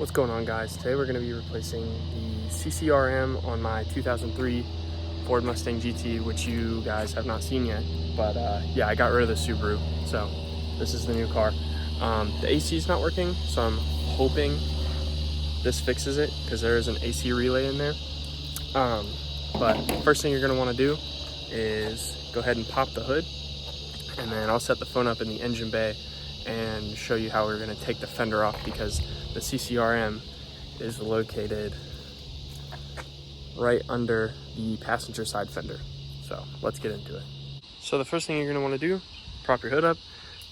What's going on, guys? Today we're going to be replacing the CCRM on my 2003 Ford Mustang GT, which you guys have not seen yet. But yeah, I got rid of the Subaru, so this is the new car. The AC is not working, so I'm hoping this fixes it because there is an AC relay in there. But first thing you're going to want to do is go ahead and pop the hood, and then I'll set the phone up in the engine bay and show you how we're going to take the fender off, because the CCRM is located right under the passenger side fender. So let's get into it. So the first thing you're going to want to do, prop your hood up,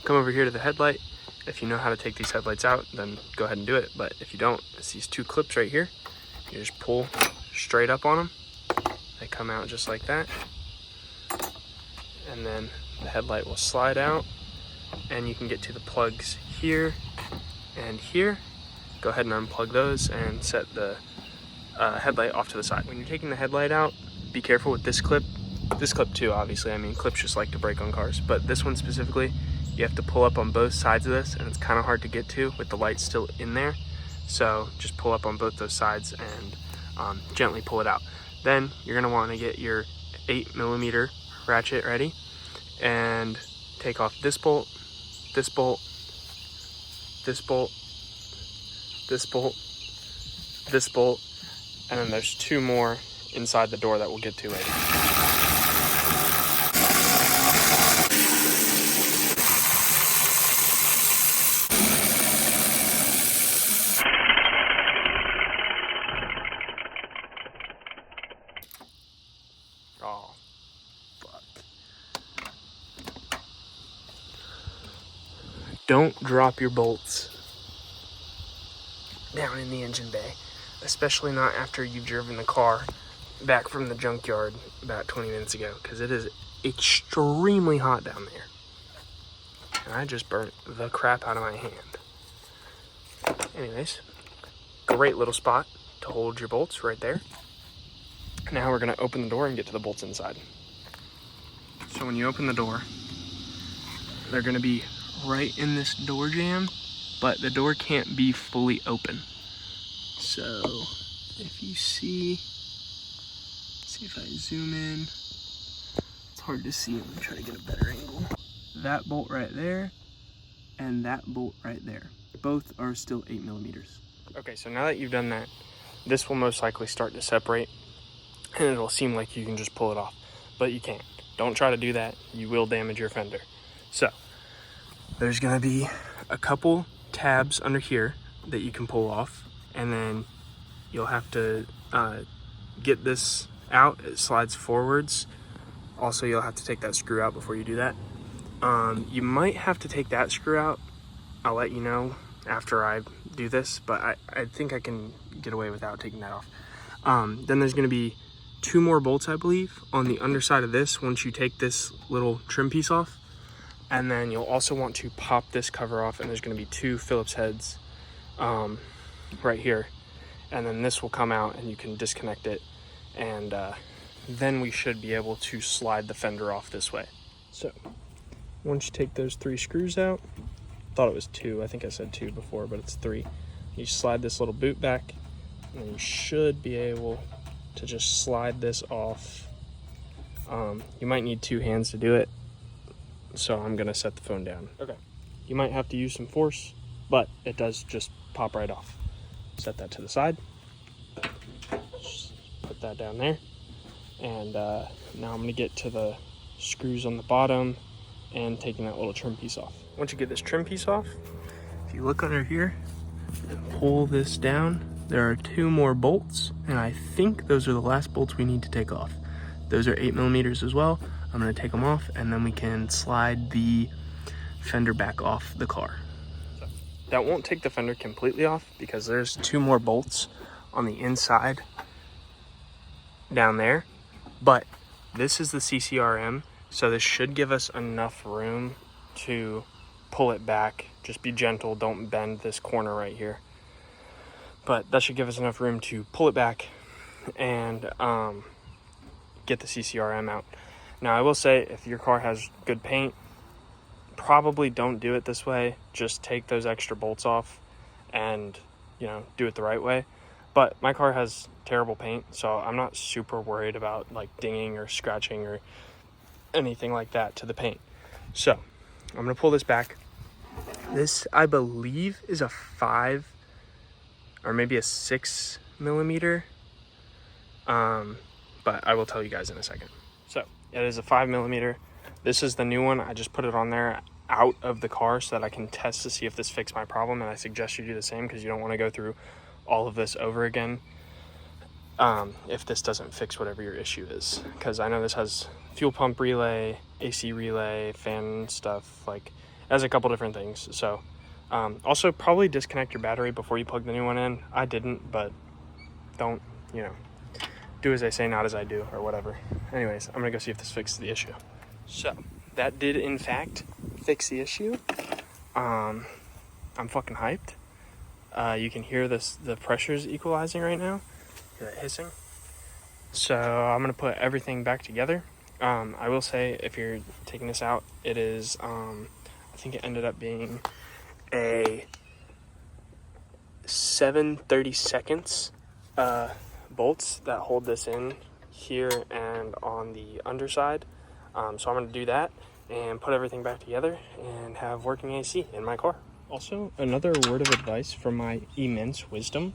come over here to the headlight. If you know how to take these headlights out, then go ahead and do it. But if you don't, it's these two clips right here. You just pull straight up on them. They come out just like that. And then the headlight will slide out, and you can get to the plugs here and here. Go ahead and unplug those and set the headlight off to the side. When you're taking the headlight out, be careful with this clip. This clip too, obviously. I mean, clips just like to break on cars, but this one specifically, you have to pull up on both sides of this, and it's kind of hard to get to with the light still in there. So just pull up on both those sides and gently pull it out. Then you're gonna want to get your 8mm ratchet ready and take off this bolt, this bolt, this bolt, this bolt, this bolt, and then there's two more inside the door that we'll get to later. Oh, fuck. Don't drop your bolts down in the engine bay, especially not after you've driven the car back from the junkyard about 20 minutes ago, because it is extremely hot down there. And I just burnt the crap out of my hand. Anyways, great little spot to hold your bolts right there. Now we're going to open the door and get to the bolts inside. So when you open the door, they're going to be right in this door jamb, but the door can't be fully open. So if you see if I zoom in, it's hard to see. Let me try to get a better angle. That bolt right there and that bolt right there, both are still 8mm. Okay, so now that you've done that, this will most likely start to separate, and it'll seem like you can just pull it off, but you can't. Don't try to do that. You will damage your fender. So there's gonna be a couple tabs under here that you can pull off, and then you'll have to get this out. It slides forwards. Also, you'll have to take that screw out before you do that. You might have to take that screw out. I'll let you know after I do this, but I think I can get away without taking that off. Then there's gonna be two more bolts, I believe, on the underside of this once you take this little trim piece off. And then you'll also want to pop this cover off, and there's going to be two Phillips heads right here. And then this will come out and you can disconnect it, and then we should be able to slide the fender off this way. So once you take those three screws out, thought it was two, I think I said two before, but it's three. You slide this little boot back, and you should be able to just slide this off. You might need two hands to do it, so I'm gonna set the phone down. Okay. You might have to use some force, but it does just pop right off. Set that to the side. Just put that down there. And now I'm gonna get to the screws on the bottom and taking that little trim piece off. Once you get this trim piece off, if you look under here and pull this down, there are two more bolts, and I think those are the last bolts we need to take off. Those are 8mm as well. I'm gonna take them off, and then we can slide the fender back off the car. So that won't take the fender completely off, because there's two more bolts on the inside down there, but this is the CCRM, so this should give us enough room to pull it back. Just be gentle, don't bend this corner right here. But that should give us enough room to pull it back and get the CCRM out. Now, I will say, if your car has good paint, probably don't do it this way. Just take those extra bolts off and you know, do it the right way. But my car has terrible paint, so I'm not super worried about like dinging or scratching or anything like that to the paint. So I'm gonna pull this back. This, I believe, is a 5 or maybe a 6 millimeter. But I will tell you guys in a second. So it is a 5 millimeter. This is the new one. I just put it on there out of the car so that I can test to see if this fixed my problem, and I suggest you do the same because you don't want to go through all of this over again if this doesn't fix whatever your issue is, because I know this has fuel pump relay, AC relay, fan stuff, like it has a couple different things. So also probably disconnect your battery before you plug the new one in. I didn't, but don't, you know, do as I say, not as I do, or whatever. Anyways, I'm gonna go see if this fixes the issue. So that did in fact fix the issue. I'm fucking hyped. You can hear the pressure's equalizing right now. Hear that hissing? So I'm gonna put everything back together. I will say, if you're taking this out, it is I think it ended up being a 7/32 bolts that hold this in here and on the underside. So I'm going to do that and put everything back together and have working AC in my car. Also, another word of advice from my immense wisdom.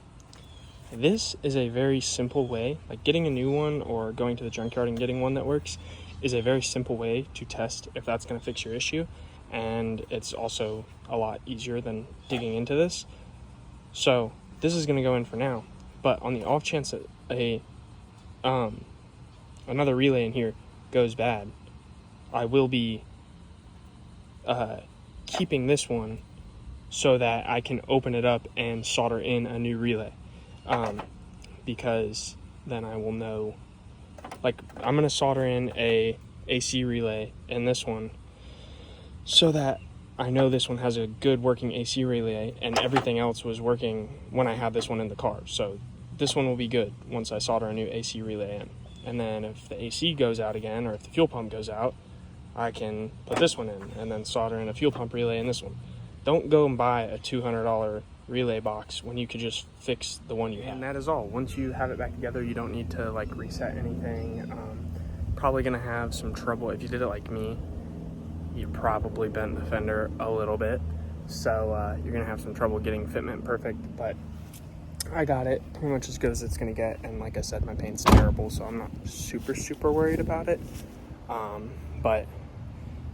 This is a very simple way, like getting a new one or going to the junkyard and getting one that works is a very simple way to test if that's going to fix your issue. And it's also a lot easier than digging into this. So this is going to go in for now. But on the off chance that another relay in here goes bad, I will be keeping this one so that I can open it up and solder in a new relay. Because then I will know, like, I'm going to solder in a AC relay in this one so that I know this one has a good working AC relay and everything else was working when I had this one in the car. So this one will be good once I solder a new AC relay in. And then if the AC goes out again, or if the fuel pump goes out, I can put this one in and then solder in a fuel pump relay in this one. Don't go and buy a $200 relay box when you could just fix the one you have. And that is all. Once you have it back together, you don't need to like reset anything. Probably gonna have some trouble. If you did it like me, you probably bent the fender a little bit. So you're gonna have some trouble getting fitment perfect, but I got it pretty much as good as it's gonna get. And like I said, my paint's terrible, so I'm not super worried about it. But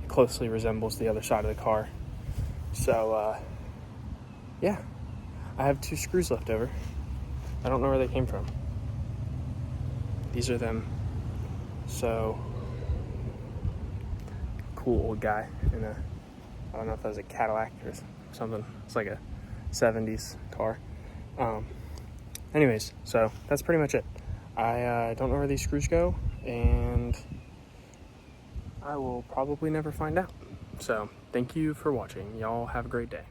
it closely resembles the other side of the car. So yeah, I have 2 screws left over. I don't know where they came from. These are them. So cool old guy in a, I don't know if that was a Cadillac or something. It's like a 70s car. Anyways, so that's pretty much it. I don't know where these screws go, and I will probably never find out. So thank you for watching. Y'all have a great day.